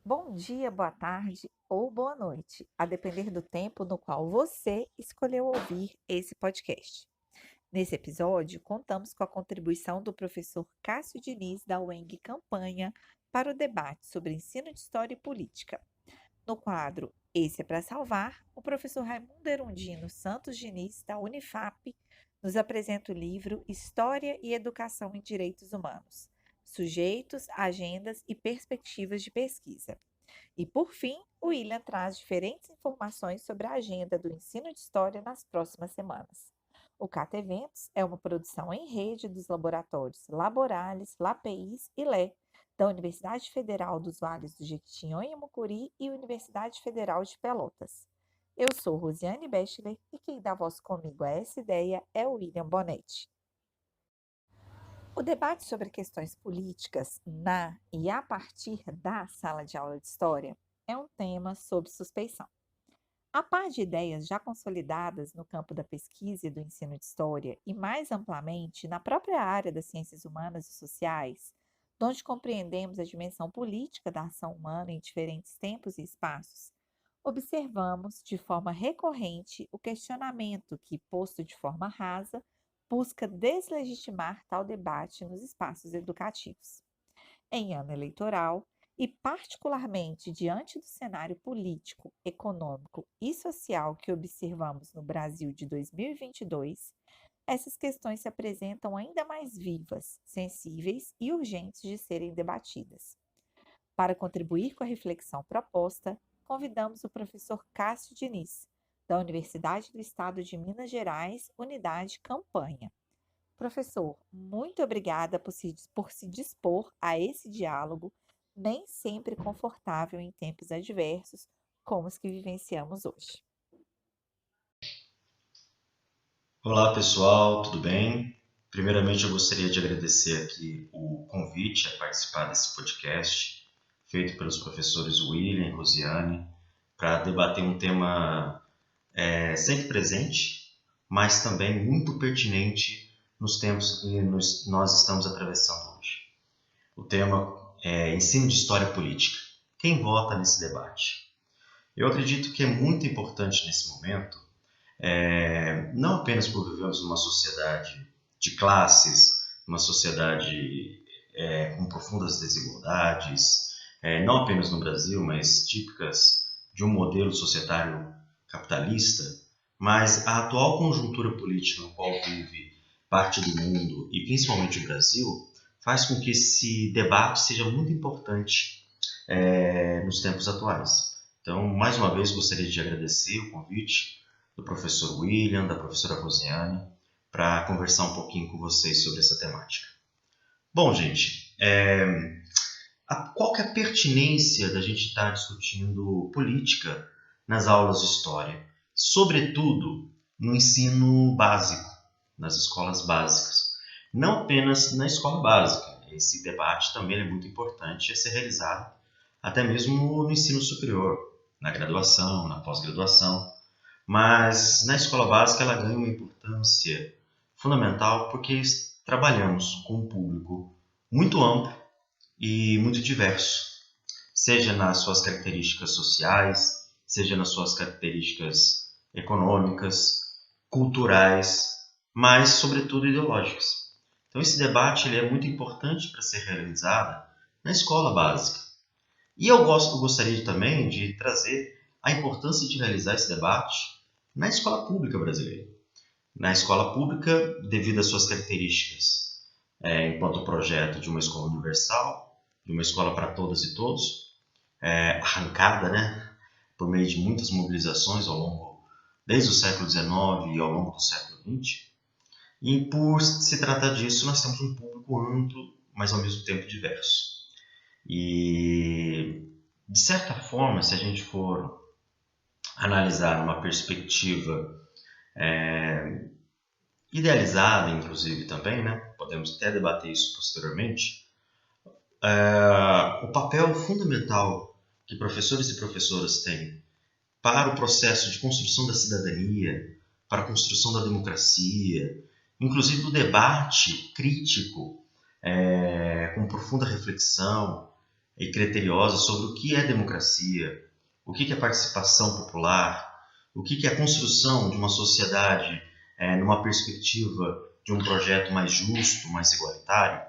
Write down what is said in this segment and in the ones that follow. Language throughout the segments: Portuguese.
Bom dia, boa tarde ou boa noite, a depender do tempo no qual você escolheu ouvir esse podcast. Nesse episódio, contamos com a contribuição do professor Cássio Diniz, da UENG Campanha, para o debate sobre ensino de história e política. No quadro Esse é para Salvar, o professor Raimundo Erundino Santos Diniz, da Unifap, nos apresenta o livro História e Educação em Direitos Humanos: Sujeitos, Agendas e Perspectivas de Pesquisa. E, por fim, o William traz diferentes informações sobre a agenda do ensino de história nas próximas semanas. O Cata Eventos é uma produção em rede dos laboratórios Laboralis, LAPEIS e LE, da Universidade Federal dos Vales do Jequitinhonha e Mucuri e Universidade Federal de Pelotas. Eu sou Rosiane Bechler e quem dá voz comigo a essa ideia é o William Bonetti. O debate sobre questões políticas na e a partir da sala de aula de história é um tema sob suspeição. A par de ideias já consolidadas no campo da pesquisa e do ensino de história, e mais amplamente na própria área das ciências humanas e sociais, onde compreendemos a dimensão política da ação humana em diferentes tempos e espaços, observamos de forma recorrente o questionamento que, posto de forma rasa, busca deslegitimar tal debate nos espaços educativos. Em ano eleitoral, e particularmente diante do cenário político, econômico e social que observamos no Brasil de 2022, essas questões se apresentam ainda mais vivas, sensíveis e urgentes de serem debatidas. Para contribuir com a reflexão proposta, convidamos o professor Cássio Diniz, da Universidade do Estado de Minas Gerais, Unidade Campanha. Professor, muito obrigada por se dispor a esse diálogo, nem sempre confortável em tempos adversos, como os que vivenciamos hoje. Olá pessoal, tudo bem? Primeiramente, eu gostaria de agradecer aqui o convite a participar desse podcast, feito pelos professores William e Rosiane, para debater um tema sempre presente, mas também muito pertinente nos tempos que nós estamos atravessando hoje. O tema é ensino de história política. Quem vota nesse debate? Eu acredito que é muito importante nesse momento não apenas por vivermos numa sociedade de classes, uma sociedade com profundas desigualdades, não apenas no Brasil, mas típicas de um modelo societário capitalista, mas a atual conjuntura política no qual vive parte do mundo e principalmente o Brasil faz com que esse debate seja muito importante nos tempos atuais. Então, mais uma vez, gostaria de agradecer o convite do professor William, da professora Rosiane, para conversar um pouquinho com vocês sobre essa temática. Bom, gente, qual que é a pertinência da gente estar discutindo política nas aulas de história? Sobretudo no ensino básico, nas escolas básicas. Não apenas na escola básica. Esse debate também é muito importante a ser realizado até mesmo no ensino superior, na graduação, na pós-graduação. Mas na escola básica ela ganha uma importância fundamental porque trabalhamos com um público muito amplo e muito diverso, seja nas suas características sociais, seja nas suas características econômicas, culturais, mas sobretudo ideológicas. Então esse debate ele é muito importante para ser realizado na escola básica. E eu gostaria também de trazer a importância de realizar esse debate na escola pública brasileira. Na escola pública, devido às suas características, enquanto projeto de uma escola universal, de uma escola para todas e todos, arrancada, né, por meio de muitas mobilizações desde o século XIX e ao longo do século XX. E por se tratar disso, nós temos um público amplo, mas ao mesmo tempo diverso. E, de certa forma, se a gente for analisar uma perspectiva idealizada, inclusive, também, né? Podemos até debater isso posteriormente, o papel fundamental que professores e professoras têm para o processo de construção da cidadania, para a construção da democracia, inclusive do debate crítico, com profunda reflexão, e criteriosa sobre o que é democracia, o que é participação popular, o que é a construção de uma sociedade numa perspectiva de um projeto mais justo, mais igualitário.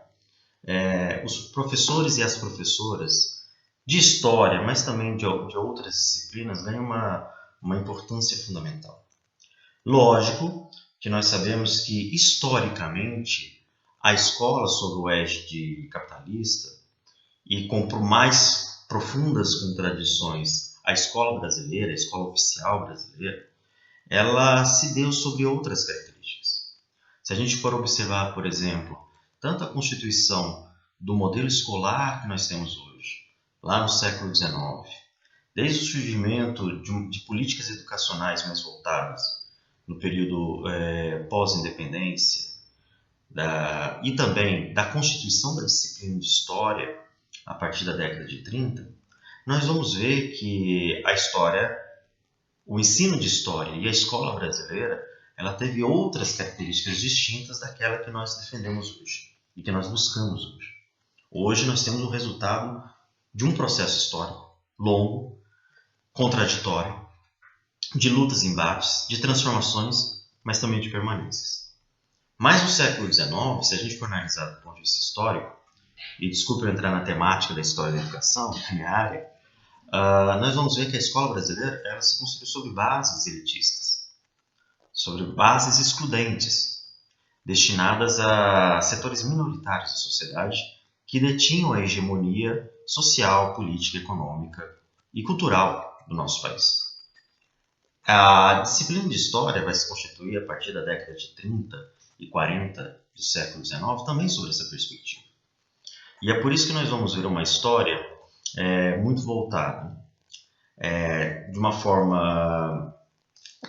Os professores e as professoras de história, mas também de outras disciplinas, ganham uma importância fundamental. Lógico que nós sabemos que, historicamente, a escola sob o égide capitalista e com mais profundas contradições, a escola brasileira, a escola oficial brasileira, ela se deu sobre outras características. Se a gente for observar, por exemplo, tanto a constituição do modelo escolar que nós temos hoje, lá no século XIX, desde o surgimento de políticas educacionais mais voltadas no período pós-independência, e também da constituição da disciplina de história a partir da década de 30, nós vamos ver que a história, o ensino de história e a escola brasileira, ela teve outras características distintas daquela que nós defendemos hoje e que nós buscamos hoje. Hoje nós temos o resultado de um processo histórico longo, contraditório, de lutas e embates, de transformações, mas também de permanências. Mas no século XIX, se a gente for analisar do ponto de vista histórico, e desculpe eu entrar na temática da história da educação, da minha área, nós vamos ver que a escola brasileira ela se construiu sobre bases elitistas, sobre bases excludentes, destinadas a setores minoritários da sociedade que detinham a hegemonia social, política, econômica e cultural do nosso país. A disciplina de história vai se constituir a partir da década de 30 e 40 do século XIX também sobre essa perspectiva. E é por isso que nós vamos ver uma história muito voltada de uma forma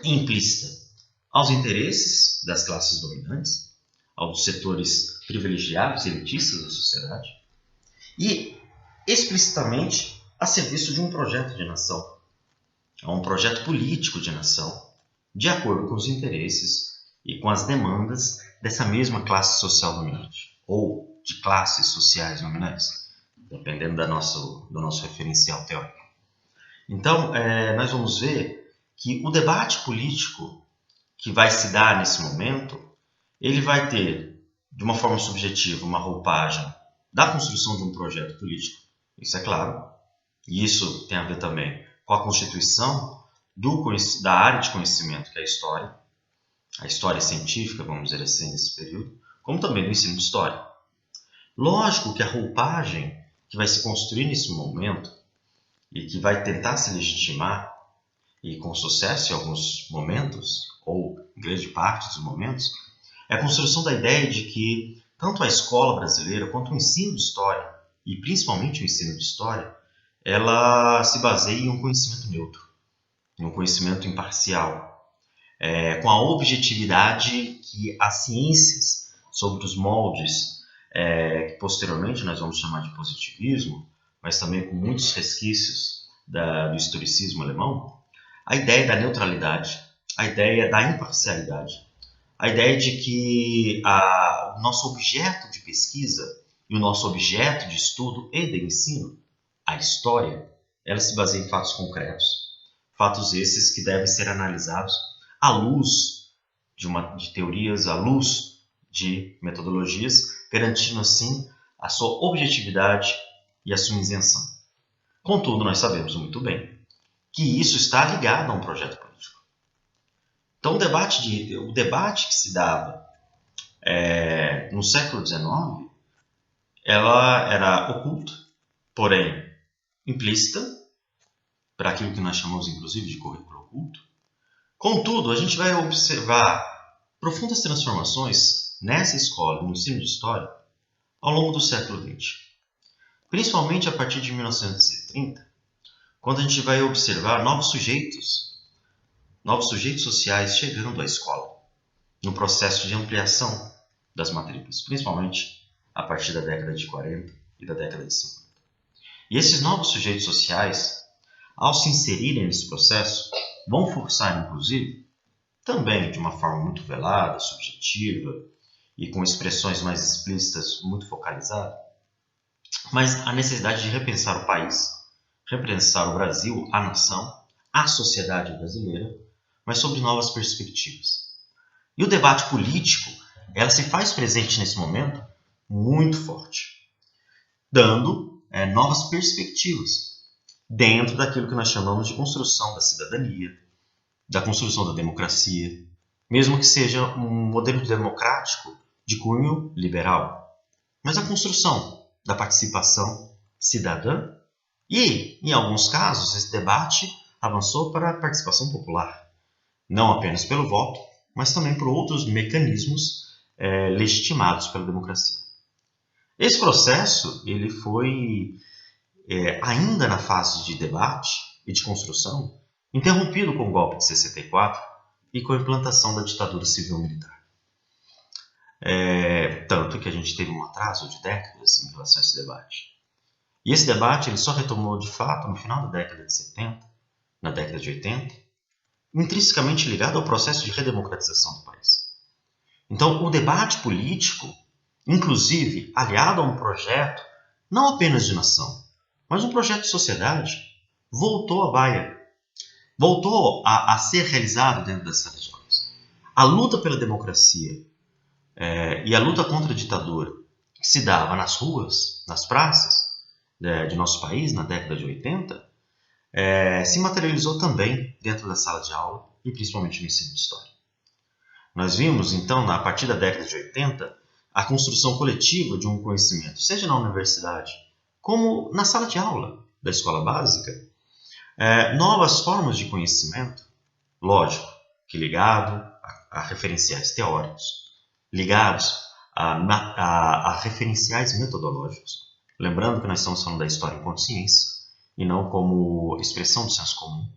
implícita aos interesses das classes dominantes, aos setores privilegiados e elitistas da sociedade, e explicitamente a serviço de um projeto de nação, a um projeto político de nação, de acordo com os interesses e com as demandas dessa mesma classe social dominante, ou de classes sociais dominantes, dependendo do nosso referencial teórico. Então, nós vamos ver que o debate político que vai se dar nesse momento, ele vai ter, de uma forma subjetiva, uma roupagem da construção de um projeto político, isso é claro, e isso tem a ver também com a constituição da área de conhecimento que é a história científica, vamos dizer assim, nesse período, como também do ensino de história. Lógico que a roupagem que vai se construir nesse momento e que vai tentar se legitimar, e com sucesso em alguns momentos, ou em grande parte dos momentos, é a construção da ideia de que tanto a escola brasileira quanto o ensino de história, e principalmente o ensino de história, ela se baseia em um conhecimento neutro, em um conhecimento imparcial, com a objetividade que as ciências, sobre os moldes que posteriormente nós vamos chamar de positivismo, mas também com muitos resquícios do historicismo alemão, a ideia da neutralidade, a ideia da imparcialidade, a ideia de que o nosso objeto de pesquisa e o nosso objeto de estudo e de ensino, a história, ela se baseia em fatos concretos, fatos esses que devem ser analisados à luz de teorias, à luz de metodologias, garantindo assim a sua objetividade e a sua isenção. Contudo, nós sabemos muito bem que isso está ligado a um projeto político. Então, o debate que se dava no século XIX, ela era oculta, porém implícita, para aquilo que nós chamamos inclusive de currículo oculto. Contudo, a gente vai observar profundas transformações nessa escola, no ensino de história, ao longo do século XX. Principalmente a partir de 1930, quando a gente vai observar novos sujeitos sociais chegando à escola, no processo de ampliação das matrículas, principalmente a partir da década de 40 e da década de 50. E esses novos sujeitos sociais, ao se inserirem nesse processo, vão forçar, inclusive, também de uma forma muito velada, subjetiva e com expressões mais explícitas, muito focalizadas, mas a necessidade de repensar o país, repensar o Brasil, a nação, a sociedade brasileira, mas sobre novas perspectivas. E o debate político, ela se faz presente nesse momento muito forte, dando novas perspectivas dentro daquilo que nós chamamos de construção da cidadania, da construção da democracia, mesmo que seja um modelo democrático de cunho liberal, mas a construção da participação cidadã e, em alguns casos, esse debate avançou para a participação popular, não apenas pelo voto, mas também por outros mecanismos legitimados pela democracia. Esse processo ele foi, ainda na fase de debate e de construção, interrompido com o golpe de 64 e com a implantação da ditadura civil-militar. Tanto que a gente teve um atraso de décadas em relação a esse debate. E esse debate ele só retomou de fato no final da década de 70, na década de 80, intrinsecamente ligado ao processo de redemocratização do país. Então, o debate político, inclusive aliado a um projeto não apenas de nação, mas um projeto de sociedade, voltou à baia, voltou a ser realizado dentro das salas de aulas. A luta pela democracia e a luta contra a ditadura que se dava nas ruas, nas praças de nosso país na década de 80, se materializou também dentro da sala de aula e principalmente no ensino de história. Nós vimos, então, a partir da década de 80, a construção coletiva de um conhecimento, seja na universidade, como na sala de aula da escola básica, novas formas de conhecimento, lógico, que ligado a referenciais teóricos, ligados a referenciais metodológicos. Lembrando que nós estamos falando da história enquanto ciência, e não como expressão do senso comum,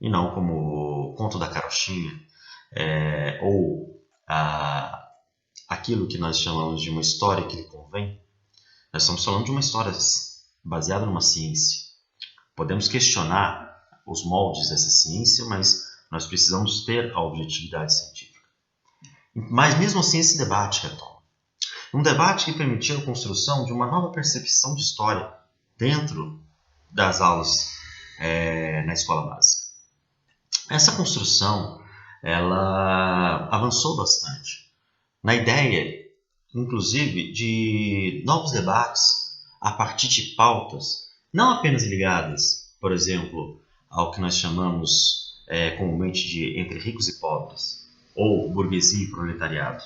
e não como conto da carochinha, ou aquilo que nós chamamos de uma história que lhe convém. Nós estamos falando de uma história baseada numa ciência. Podemos questionar os moldes dessa ciência, mas nós precisamos ter a objetividade científica. Mas mesmo assim esse debate retoma. Um debate que permitiu a construção de uma nova percepção de história dentro das aulas na escola básica. Essa construção ela avançou bastante na ideia, inclusive, de novos debates a partir de pautas não apenas ligadas, por exemplo, ao que nós chamamos comumente de entre ricos e pobres, ou burguesia e proletariado,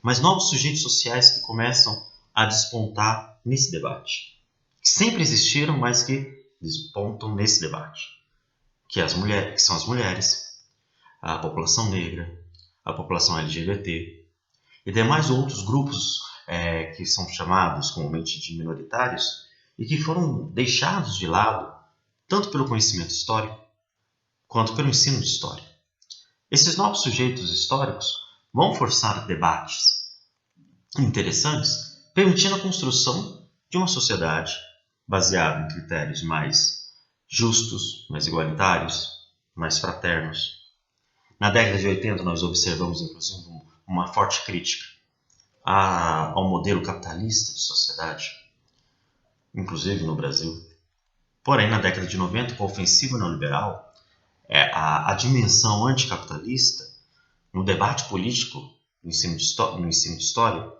mas novos sujeitos sociais que começam a despontar nesse debate, que sempre existiram, mas que despontam nesse debate, que são as mulheres, a população negra, a população LGBT e demais outros grupos que são chamados comumente de minoritários e que foram deixados de lado tanto pelo conhecimento histórico quanto pelo ensino de história. Esses novos sujeitos históricos vão forçar debates interessantes, permitindo a construção de uma sociedade baseada em critérios mais justos, mais igualitários, mais fraternos. Na década de 80 nós observamos inclusive uma forte crítica ao modelo capitalista de sociedade, inclusive no Brasil. Porém, na década de 90, com a ofensiva neoliberal, a dimensão anticapitalista no debate político, no ensino de história,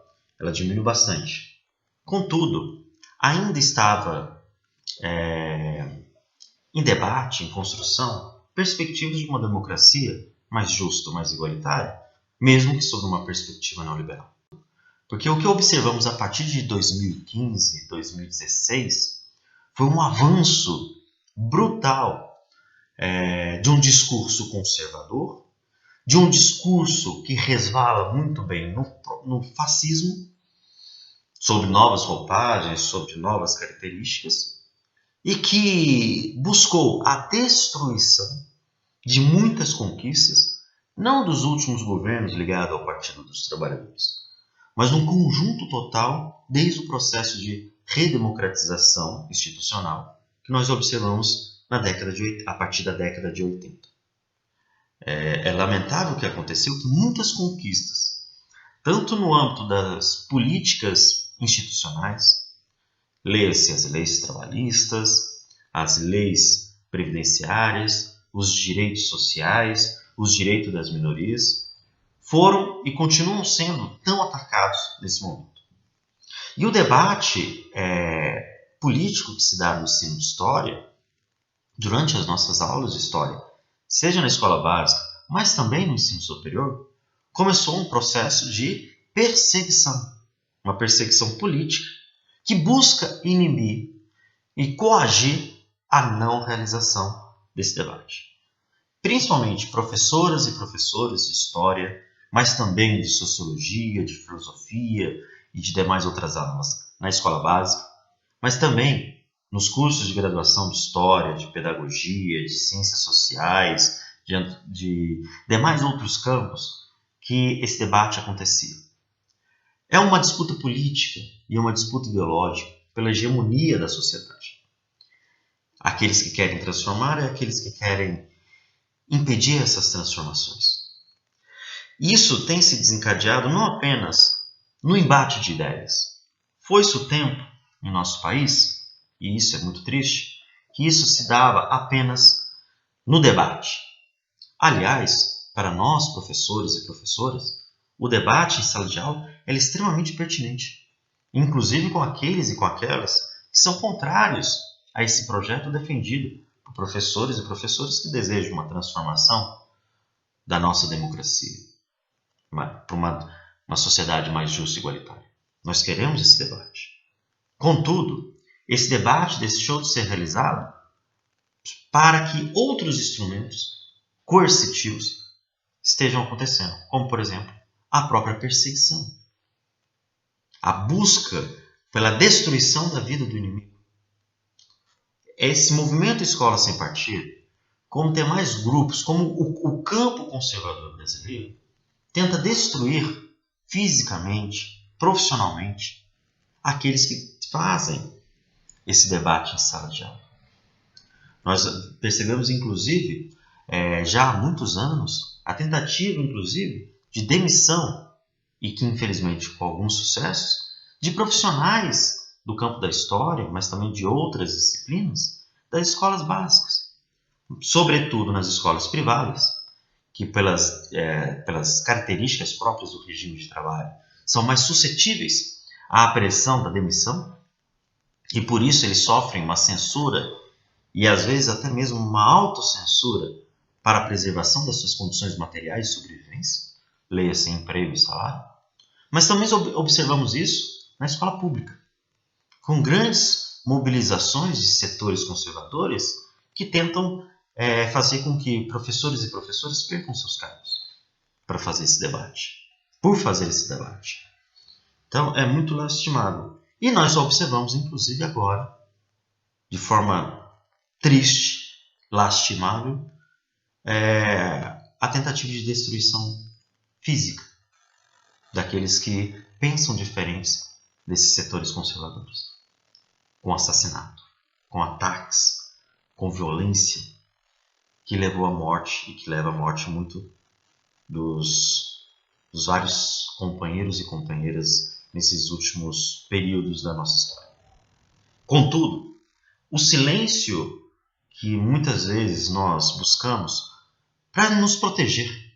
ela diminuiu bastante. Contudo, ainda estava em debate, em construção, perspectivas de uma democracia mais justa, mais igualitária, mesmo que sob uma perspectiva neoliberal. Porque o que observamos a partir de 2015, 2016, foi um avanço brutal de um discurso conservador, de um discurso que resvala muito bem no fascismo, sobre novas roupagens, sobre novas características, e que buscou a destruição de muitas conquistas, não dos últimos governos ligados ao Partido dos Trabalhadores, mas num conjunto total desde o processo de redemocratização institucional que nós observamos a partir da década de 80. É lamentável o que aconteceu, que muitas conquistas, tanto no âmbito das políticas institucionais, Leia-se as leis trabalhistas, as leis previdenciárias, os direitos sociais, os direitos das minorias, foram e continuam sendo tão atacados nesse momento. E o debate político que se dá no ensino de história, durante as nossas aulas de história, seja na escola básica, mas também no ensino superior, começou um processo de perseguição, uma perseguição política que busca inibir e coagir a não realização desse debate. Principalmente professoras e professores de história, mas também de sociologia, de filosofia e de demais outras aulas na escola básica, mas também nos cursos de graduação de história, de pedagogia, de ciências sociais, de demais outros campos que esse debate acontecia. É uma disputa política e uma disputa ideológica pela hegemonia da sociedade. Aqueles que querem transformar e aqueles que querem impedir essas transformações. Isso tem se desencadeado não apenas no embate de ideias. Foi-se o tempo em nosso país, e isso é muito triste, que isso se dava apenas no debate. Aliás, para nós, professores e professoras, o debate em sala de aula é extremamente pertinente, inclusive com aqueles e com aquelas que são contrários a esse projeto defendido por professores e professoras que desejam uma transformação da nossa democracia para uma sociedade mais justa e igualitária. Nós queremos esse debate. Contudo, esse debate deixou de ser realizado para que outros instrumentos coercitivos estejam acontecendo, como, por exemplo, a própria perseguição, a busca pela destruição da vida do inimigo. Esse movimento Escola Sem Partido, como tem mais grupos, como o campo conservador brasileiro, tenta destruir fisicamente, profissionalmente, aqueles que fazem esse debate em sala de aula. Nós percebemos, inclusive, já há muitos anos, a tentativa, inclusive, de demissão, e que, infelizmente, com alguns sucessos, de profissionais do campo da história, mas também de outras disciplinas, das escolas básicas. Sobretudo nas escolas privadas, que pelas características próprias do regime de trabalho, são mais suscetíveis à pressão da demissão, e por isso eles sofrem uma censura e às vezes até mesmo uma autocensura para a preservação das suas condições materiais de sobrevivência, leia-se emprego e salário. Mas também observamos isso na escola pública, com grandes mobilizações de setores conservadores que tentam fazer com que professores e professoras percam seus cargos para fazer esse debate, por fazer esse debate. Então, é muito lastimável. E nós observamos, inclusive agora, de forma triste, lastimável, a tentativa de destruição física daqueles que pensam diferentes desses setores conservadores, com assassinato, com ataques, com violência, que levou à morte e que leva à morte muito dos vários companheiros e companheiras nesses últimos períodos da nossa história. Contudo, o silêncio que muitas vezes nós buscamos para nos proteger,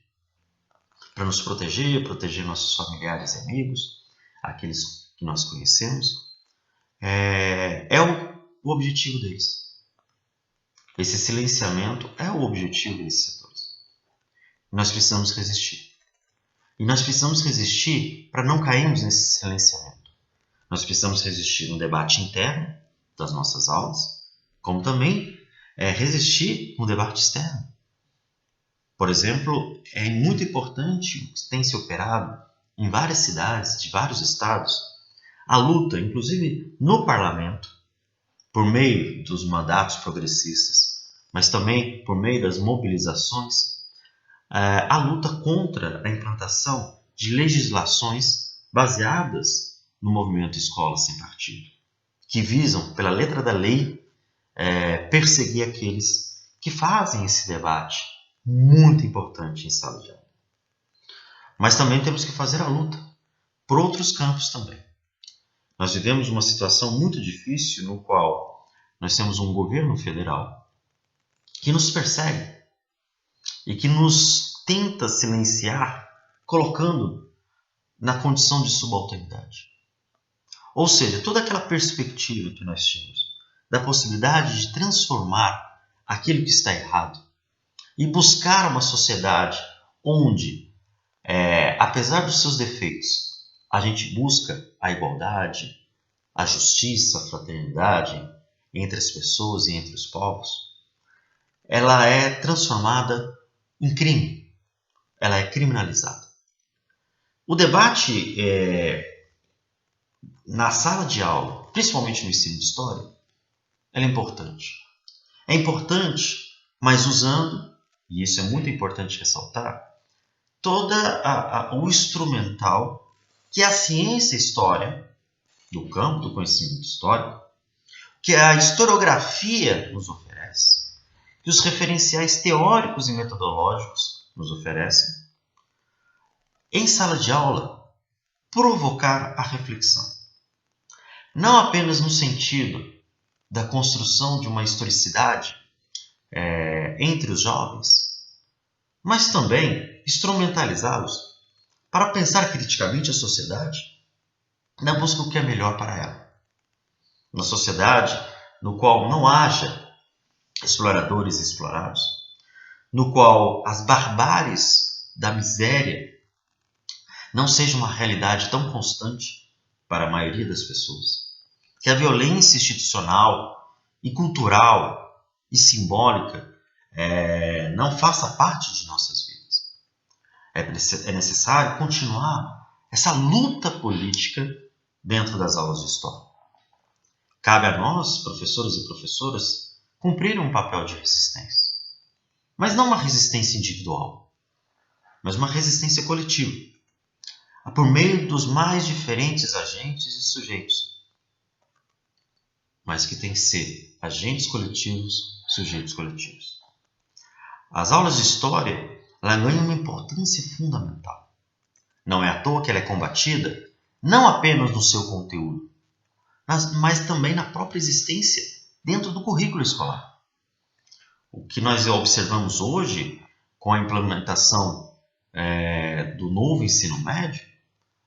proteger nossos familiares e amigos, aqueles que nós conhecemos, é o objetivo deles. Esse silenciamento é o objetivo desses setores. Nós precisamos resistir. E nós precisamos resistir para não cairmos nesse silenciamento. Nós precisamos resistir no debate interno das nossas aulas, como também resistir no debate externo. Por exemplo, é muito importante, tem se operado em várias cidades, de vários estados, a luta, inclusive no parlamento, por meio dos mandatos progressistas, mas também por meio das mobilizações, a luta contra a implantação de legislações baseadas no movimento Escola Sem Partido, que visam, pela letra da lei, perseguir aqueles que fazem esse debate muito importante em sala de aula. Mas também temos que fazer a luta por outros campos também. Nós vivemos uma situação muito difícil no qual nós temos um governo federal que nos persegue e que nos tenta silenciar, colocando na condição de subalternidade. Ou seja, toda aquela perspectiva que nós tínhamos da possibilidade de transformar aquilo que está errado e buscar uma sociedade onde, apesar dos seus defeitos, a gente busca a igualdade, a justiça, a fraternidade entre as pessoas e entre os povos, ela é transformada em crime, ela é criminalizada. O debate na sala de aula, principalmente no ensino de história, ela é importante. É importante, mas usando, e isso é muito importante ressaltar, todo o instrumental que a ciência história, do campo do conhecimento histórico, que a historiografia nos oferece, que os referenciais teóricos e metodológicos nos oferecem, em sala de aula, provocar a reflexão. Não apenas no sentido da construção de uma historicidade entre os jovens, mas também instrumentalizá-los para pensar criticamente a sociedade na busca do que é melhor para ela. Uma sociedade no qual não haja exploradores e explorados, no qual as barbáries da miséria não sejam uma realidade tão constante para a maioria das pessoas, que a violência institucional e cultural e simbólica não faça parte de nossas vidas. É necessário continuar essa luta política dentro das aulas de história. Cabe a nós, professores e professoras, cumprir um papel de resistência. Mas não uma resistência individual, mas uma resistência coletiva, por meio dos mais diferentes agentes e sujeitos, mas que tem que ser agentes coletivos, sujeitos coletivos. As aulas de história ganham uma importância fundamental. Não é à toa que ela é combatida não apenas no seu conteúdo, mas também na própria existência dentro do currículo escolar. O que nós observamos hoje com a implementação do novo ensino médio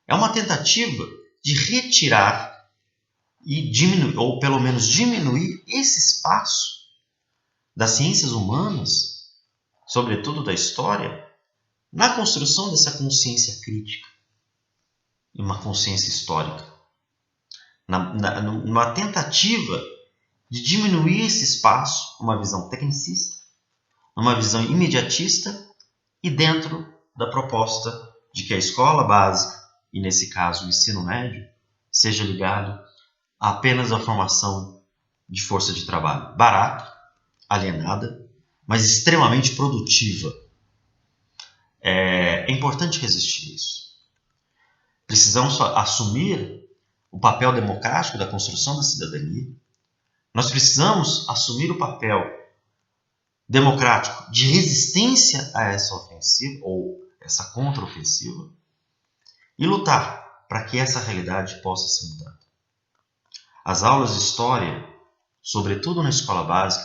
é uma tentativa de retirar e diminuir, ou pelo menos diminuir, esse espaço das ciências humanas, sobretudo da história, na construção dessa consciência crítica e uma consciência histórica. Numa tentativa de diminuir esse espaço, uma visão tecnicista, uma visão imediatista e dentro da proposta de que a escola básica, e nesse caso o ensino médio, seja ligado apenas à formação de força de trabalho barata, alienada, mas extremamente produtiva. É importante resistir a isso. Precisamos assumir o papel democrático da construção da cidadania. Nós precisamos assumir o papel democrático de resistência a essa ofensiva ou essa contraofensiva e lutar para que essa realidade possa ser mudada. As aulas de história, sobretudo na escola básica,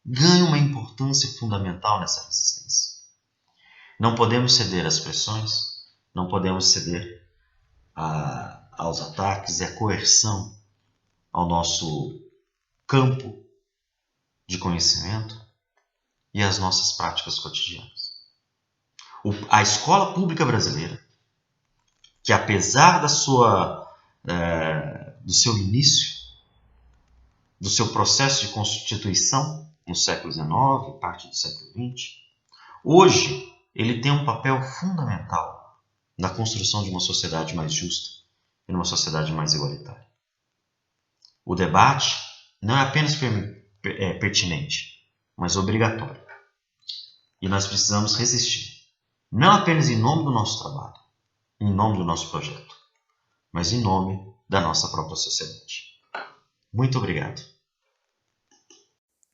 ganham uma importância fundamental nessa resistência. Não podemos ceder às pressões, não podemos ceder aos ataques e à coerção ao nosso campo de conhecimento e às nossas práticas cotidianas. A escola pública brasileira, que apesar do seu início, do seu processo de constituição no século XIX, parte do século XX, hoje ele tem um papel fundamental na construção de uma sociedade mais justa e numa sociedade mais igualitária. O debate não é apenas pertinente, mas obrigatório. E nós precisamos resistir, não apenas em nome do nosso trabalho, em nome do nosso projeto, mas em nome da nossa própria sociedade. Muito obrigado.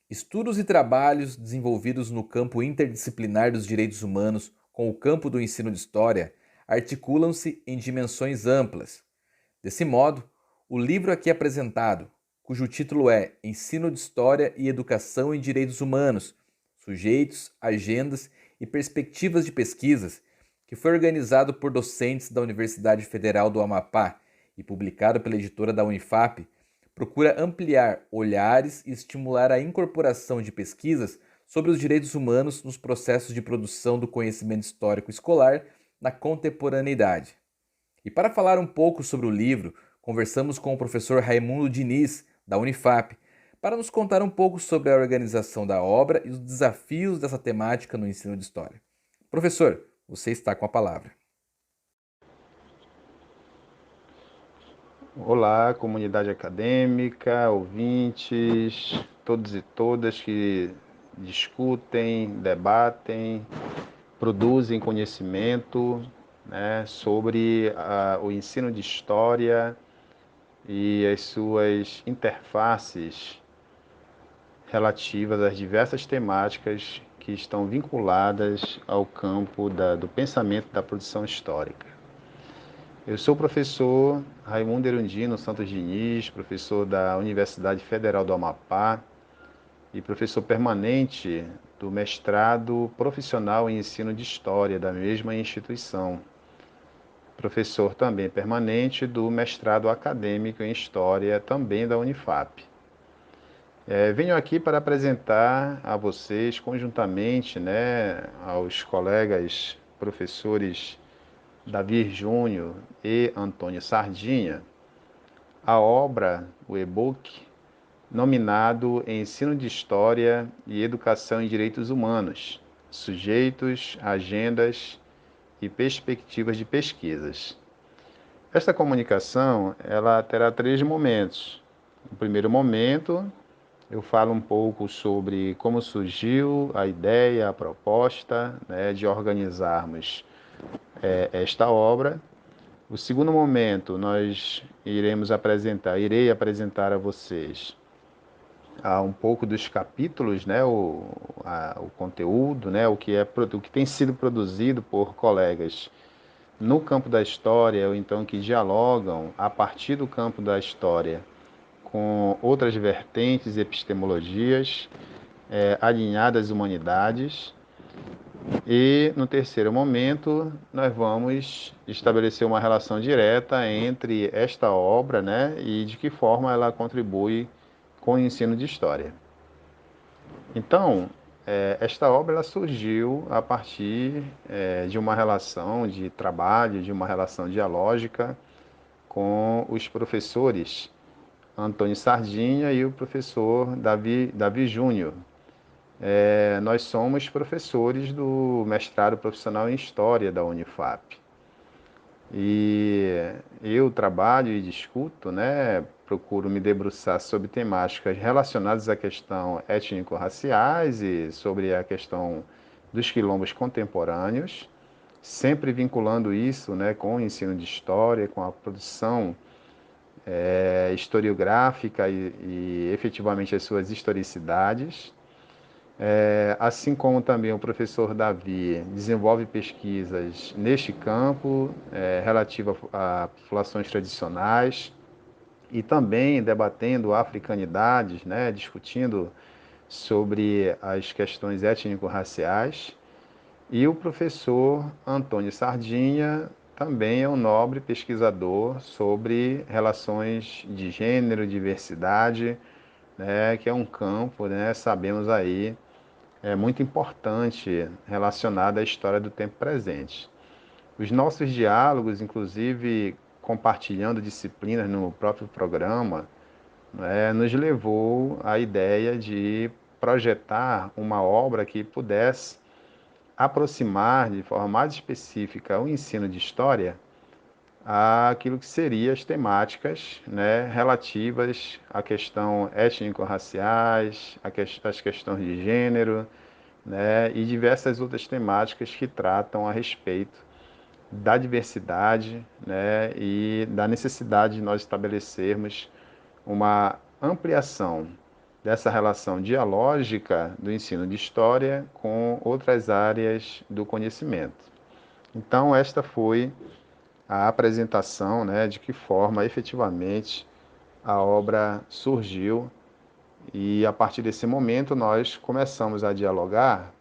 Estudos e trabalhos desenvolvidos no campo interdisciplinar dos direitos humanos com o campo do ensino de história articulam-se em dimensões amplas. Desse modo, O livro aqui apresentado, cujo título é Ensino de História e Educação em Direitos Humanos, Sujeitos, Agendas e Perspectivas de Pesquisas, que foi organizado por docentes da Universidade Federal do Amapá e publicado pela editora da Unifap, procura ampliar olhares e estimular a incorporação de pesquisas sobre os direitos humanos nos processos de produção do conhecimento histórico escolar na contemporaneidade. E para falar um pouco sobre o livro, conversamos com o professor Raimundo Diniz, da Unifap, para nos contar um pouco sobre a organização da obra e os desafios dessa temática no ensino de história. Professor, você está com a palavra. Olá, comunidade acadêmica, ouvintes, todos e todas que discutem, debatem, produzem conhecimento, né, sobre o ensino de história e as suas interfaces relativas às diversas temáticas que estão vinculadas ao campo do pensamento da produção histórica. Eu sou o professor Raimundo Erundino Santos Diniz, professor da Universidade Federal do Amapá e professor permanente do mestrado profissional em ensino de História da mesma instituição. Professor também permanente do mestrado acadêmico em História também da Unifap. Venho aqui para apresentar a vocês, conjuntamente, aos colegas professores Davi Júnior e Antônio Sardinha, a obra, o e-book, nominado Ensino de História e Educação em Direitos Humanos, Sujeitos, Agendas e Perspectivas de Pesquisas. Esta comunicação, ela terá 3 momentos. No primeiro momento, eu falo um pouco sobre como surgiu a ideia, a proposta, de organizarmos esta obra. O segundo momento, irei apresentar a vocês um pouco dos capítulos, o conteúdo, o que tem sido produzido por colegas no campo da história, ou então que dialogam a partir do campo da história com outras vertentes e epistemologias alinhadas às humanidades. E no terceiro momento, nós vamos estabelecer uma relação direta entre esta obra, e de que forma ela contribui com o ensino de história. Então, esta obra ela surgiu a partir de uma relação de trabalho, de uma relação dialógica com os professores Antônio Sardinha e o professor Davi Júnior. Nós somos professores do mestrado profissional em História da Unifap. E eu trabalho e discuto, procuro me debruçar sobre temáticas relacionadas à questão étnico-raciais e sobre a questão dos quilombos contemporâneos, sempre vinculando isso, com o ensino de história, com a produção historiográfica e efetivamente as suas historicidades. Assim como também o professor Davi desenvolve pesquisas neste campo, relativa a populações tradicionais, e também debatendo africanidades, discutindo sobre as questões étnico-raciais. E o professor Antônio Sardinha também é um nobre pesquisador sobre relações de gênero, diversidade, que é um campo, sabemos aí, muito importante relacionado à história do tempo presente. Os nossos diálogos, inclusive compartilhando disciplinas no próprio programa, nos levou à ideia de projetar uma obra que pudesse aproximar de forma mais específica o ensino de história àquilo que seriam as temáticas, relativas à questão étnico-raciais, às questões de gênero, e diversas outras temáticas que tratam a respeito da diversidade, e da necessidade de nós estabelecermos uma ampliação dessa relação dialógica do ensino de história com outras áreas do conhecimento. Então, esta foi a apresentação, de que forma efetivamente a obra surgiu e a partir desse momento nós começamos a dialogar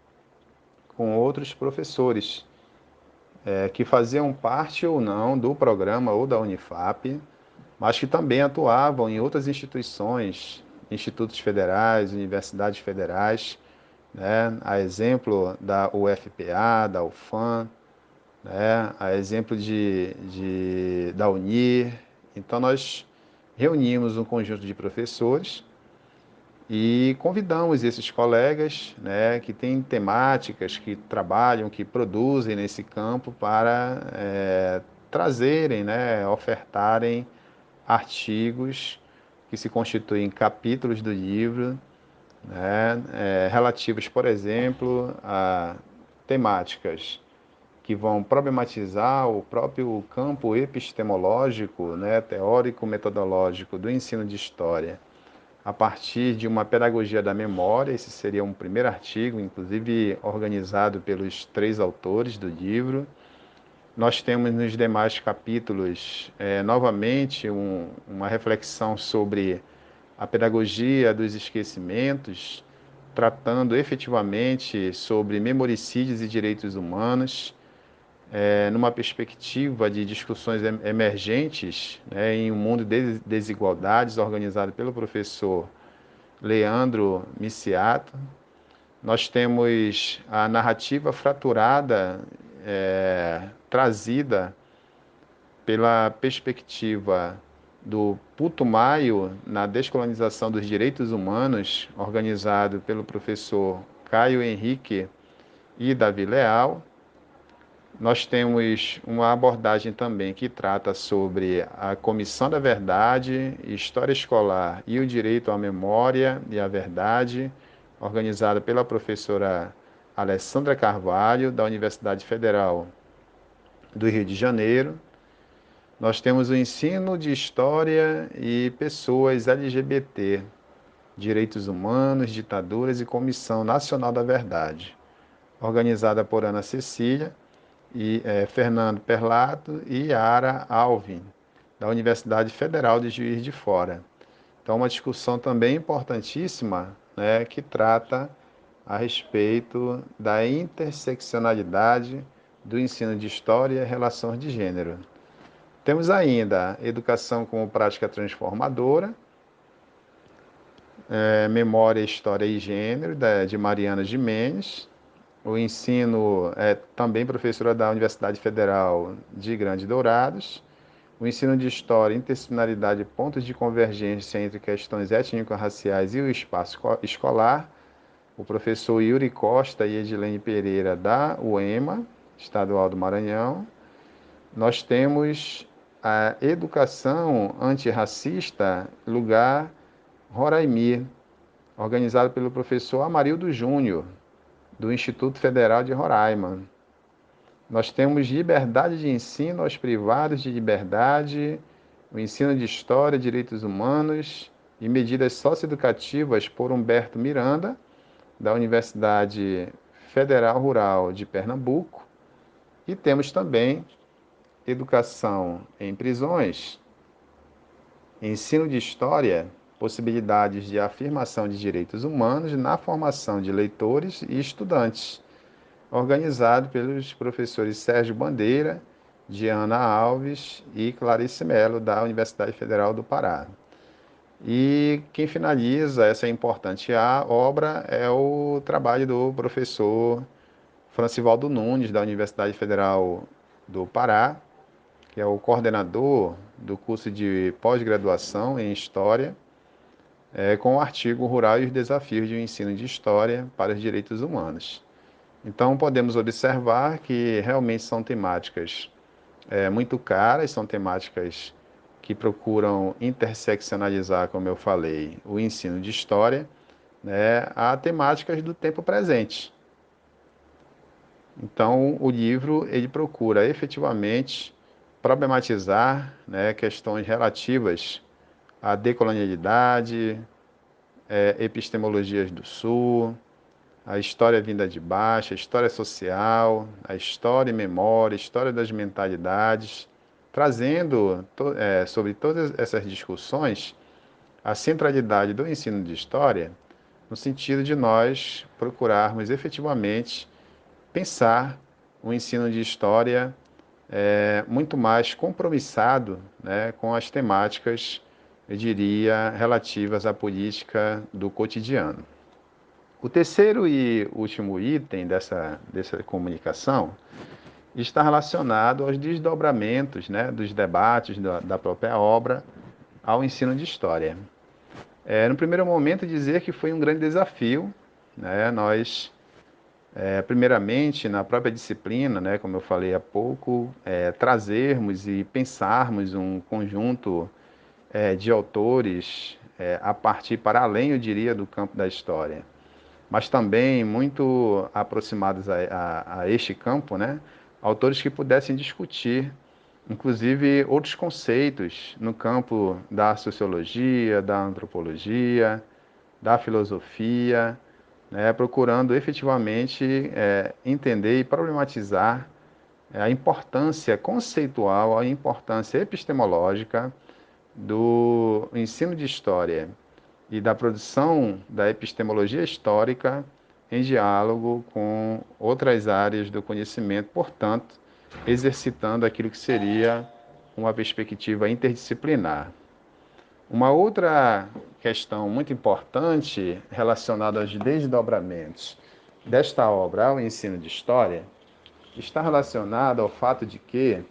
com outros professores que faziam parte ou não do programa ou da Unifap, mas que também atuavam em outras instituições, institutos federais, universidades federais, né? A exemplo da UFPA, da UFAM, né? A exemplo da UNIR. Então, nós reunimos um conjunto de professores e convidamos esses colegas, né, que têm temáticas, que trabalham, que produzem nesse campo para trazerem, né, ofertarem artigos que se constituem capítulos do livro, né, relativos, por exemplo, a temáticas que vão problematizar o próprio campo epistemológico, né, teórico-metodológico do ensino de história, a partir de uma pedagogia da memória. Esse seria um primeiro artigo, inclusive organizado pelos 3 autores do livro. Nós temos nos demais capítulos, novamente, uma reflexão sobre a pedagogia dos esquecimentos, tratando efetivamente sobre memoricídios e direitos humanos, numa perspectiva de discussões emergentes, né, em um mundo de desigualdades, organizado pelo professor Leandro Miciato. Nós temos a narrativa fraturada, trazida pela perspectiva do Putumayo na descolonização dos direitos humanos, organizado pelo professor Caio Henrique e Davi Leal. Nós temos uma abordagem também que trata sobre a Comissão da Verdade, História Escolar e o Direito à Memória e à Verdade, organizada pela professora Alessandra Carvalho, da Universidade Federal do Rio de Janeiro. Nós temos o ensino de História e Pessoas LGBT, Direitos Humanos, Ditaduras e Comissão Nacional da Verdade, organizada por Ana Cecília, Fernando Perlato e Yara Alvin, da Universidade Federal de Juiz de Fora. Então, uma discussão também importantíssima, né, que trata a respeito da interseccionalidade do ensino de História e relações de gênero. Temos ainda Educação como Prática Transformadora, Memória, História e Gênero, de Mariana Gimenez. O ensino também professora da Universidade Federal de Grande Dourados. O ensino de História, Interdisciplinaridade e Pontos de Convergência entre Questões Étnico-Raciais e o Espaço Escolar. O professor Yuri Costa e Edilene Pereira, da UEMA, Estadual do Maranhão. Nós temos a Educação Antirracista, Lugar Roraimi, organizado pelo professor Amarildo Júnior, do Instituto Federal de Roraima. Nós temos Liberdade de Ensino aos Privados de Liberdade, o Ensino de História, Direitos Humanos e Medidas Socioeducativas, por Humberto Miranda, da Universidade Federal Rural de Pernambuco. E temos também Educação em Prisões, Ensino de História, Possibilidades de Afirmação de Direitos Humanos na Formação de Leitores e Estudantes, organizado pelos professores Sérgio Bandeira, Diana Alves e Clarice Melo, da Universidade Federal do Pará. E quem finaliza essa importante obra é o trabalho do professor Francivaldo Nunes, da Universidade Federal do Pará, que é o coordenador do curso de pós-graduação em História, com o artigo Rural e os Desafios de um Ensino de História para os Direitos Humanos. Então, podemos observar que realmente são temáticas muito caras, são temáticas que procuram interseccionalizar, como eu falei, o ensino de história, né, a temáticas do tempo presente. Então, o livro ele procura efetivamente problematizar, né, questões relativas à decolonialidade, epistemologias do Sul, a história vinda de baixo, a história social, a história e memória, a história das mentalidades, trazendo sobre todas essas discussões a centralidade do ensino de história no sentido de nós procurarmos efetivamente pensar o ensino de história muito mais compromissado, né, com as temáticas, eu diria, relativas à política do cotidiano. O terceiro e último item dessa comunicação está relacionado aos desdobramentos, né, dos debates da própria obra ao ensino de história. No primeiro momento, dizer que foi um grande desafio, né, nós primeiramente, na própria disciplina, né, como eu falei há pouco, trazermos e pensarmos um conjunto de autores a partir para além, eu diria, do campo da história, mas também muito aproximados a este campo, né, autores que pudessem discutir, inclusive, outros conceitos no campo da sociologia, da antropologia, da filosofia, né, procurando efetivamente entender e problematizar a importância conceitual, a importância epistemológica do ensino de história e da produção da epistemologia histórica em diálogo com outras áreas do conhecimento, portanto, exercitando aquilo que seria uma perspectiva interdisciplinar. Uma outra questão muito importante relacionada aos desdobramentos desta obra ao ensino de história está relacionada ao fato de que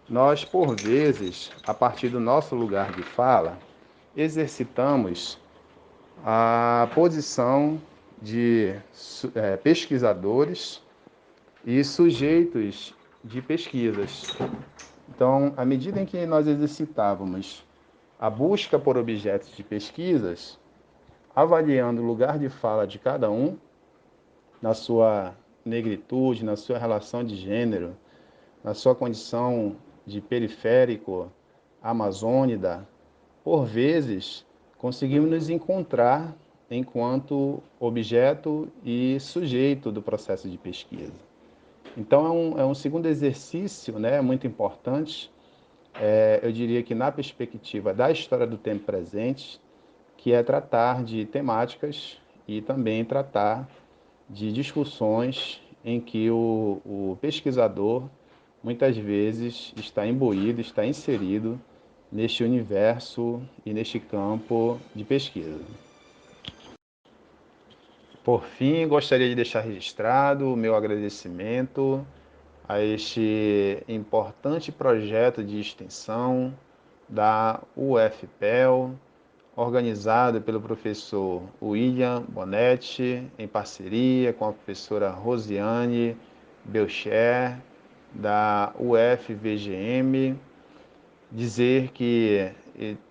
nós, por vezes, a partir do nosso lugar de fala, exercitamos a posição de pesquisadores e sujeitos de pesquisas. Então, à medida em que nós exercitávamos a busca por objetos de pesquisas, avaliando o lugar de fala de cada um, na sua negritude, na sua relação de gênero, na sua condição de periférico, amazônida, por vezes conseguimos nos encontrar enquanto objeto e sujeito do processo de pesquisa. Então, é um segundo exercício, né, muito importante, eu diria que na perspectiva da história do tempo presente, que é tratar de temáticas e também tratar de discussões em que o pesquisador muitas vezes está imbuído, está inserido neste universo e neste campo de pesquisa. Por fim, gostaria de deixar registrado o meu agradecimento a este importante projeto de extensão da UFPEL, organizado pelo professor William Bonetti, em parceria com a professora Rosiane Belcher, da UFVGM. Dizer que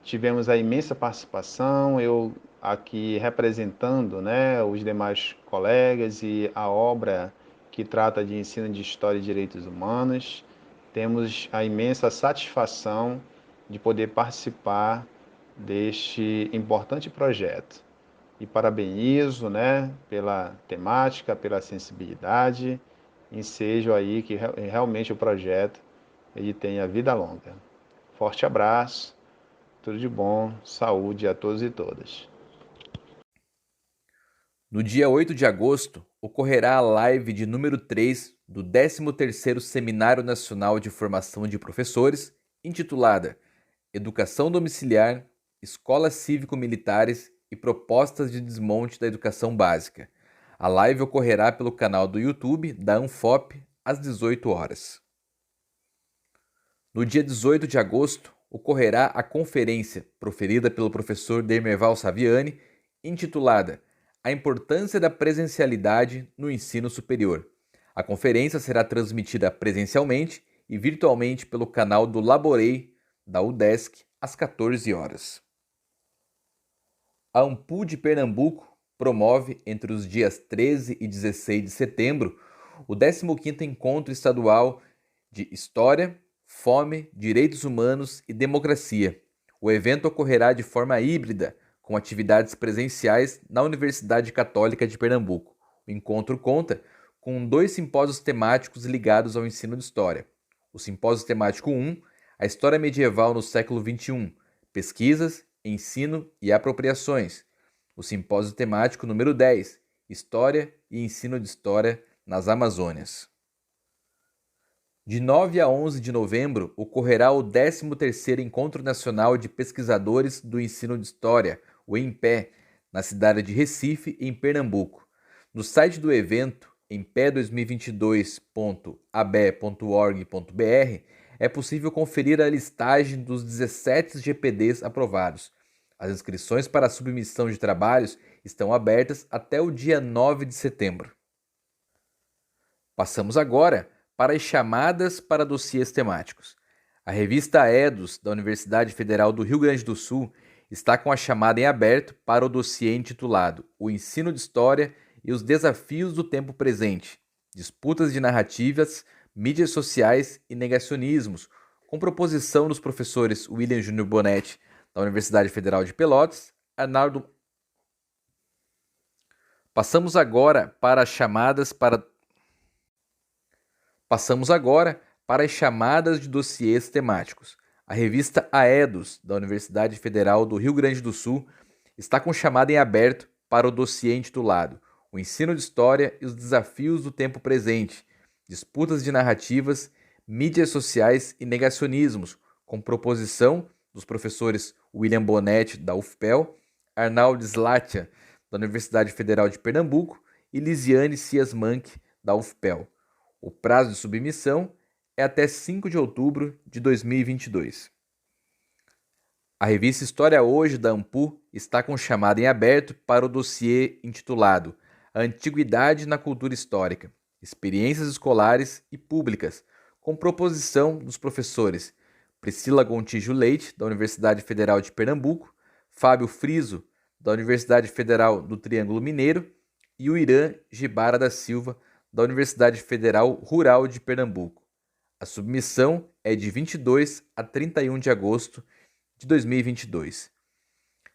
tivemos a imensa participação, eu aqui representando, né, os demais colegas e a obra que trata de ensino de História e Direitos Humanos. Temos a imensa satisfação de poder participar deste importante projeto. E parabenizo, né, pela temática, pela sensibilidade, ensejo aí que realmente o projeto ele tenha vida longa. Forte abraço, tudo de bom, saúde a todos e todas. No dia 8 de agosto, ocorrerá a live de número 3 do 13º Seminário Nacional de Formação de Professores, intitulada Educação Domiciliar, Escolas Cívico-Militares e Propostas de Desmonte da Educação Básica. A live ocorrerá pelo canal do YouTube da Anfop, às 18 horas. No dia 18 de agosto, ocorrerá a conferência proferida pelo professor Demerval Saviani, intitulada A Importância da Presencialidade no Ensino Superior. A conferência será transmitida presencialmente e virtualmente pelo canal do Laborei, da UDESC, às 14 horas. A AMPU de Pernambuco promove, entre os dias 13 e 16 de setembro, o 15º Encontro Estadual de História, Fome, Direitos Humanos e Democracia. O evento ocorrerá de forma híbrida, com atividades presenciais na Universidade Católica de Pernambuco. O encontro conta com 2 simpósios temáticos ligados ao ensino de história. O simpósio temático 1, a História Medieval no século XXI, Pesquisas, Ensino e Apropriações, o simpósio temático número 10, História e Ensino de História nas Amazônias. De 9 a 11 de novembro, ocorrerá o 13º Encontro Nacional de Pesquisadores do Ensino de História, o ENPE, na cidade de Recife, em Pernambuco. No site do evento, empe2022.abe.org.br, é possível conferir a listagem dos 17 GPDs aprovados. As inscrições para a submissão de trabalhos estão abertas até o dia 9 de setembro. Passamos agora para as chamadas para dossiês temáticos. A revista EDUS, da Universidade Federal do Rio Grande do Sul, está com a chamada em aberto para o dossiê intitulado O Ensino de História e os Desafios do Tempo Presente, Disputas de Narrativas, Mídias Sociais e Negacionismos, com proposição dos professores William Júnior Bonetti, da Universidade Federal de Pelotas, Arnaldo... Passamos agora para as chamadas de dossiês temáticos. A revista AEDUS, da Universidade Federal do Rio Grande do Sul, está com chamada em aberto para o dossiê intitulado O Ensino de História e os Desafios do Tempo Presente, Disputas de Narrativas, Mídias Sociais e Negacionismos, com proposição dos professores William Bonetti, da UFPEL, Arnaldo Slatia, da Universidade Federal de Pernambuco, e Lisiane Cias Manck, da UFPEL. O prazo de submissão é até 5 de outubro de 2022. A revista História Hoje, da AMPU, está com chamada em aberto para o dossiê intitulado A Antiguidade na Cultura Histórica, Experiências Escolares e Públicas, com proposição dos professores Priscila Gontijo Leite, da Universidade Federal de Pernambuco, Fábio Friso, da Universidade Federal do Triângulo Mineiro, e o Irã Gibara da Silva, da Universidade Federal Rural de Pernambuco. A submissão é de 22 a 31 de agosto de 2022.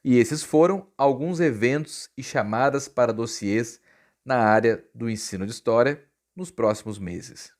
E esses foram alguns eventos e chamadas para dossiês na área do ensino de história nos próximos meses.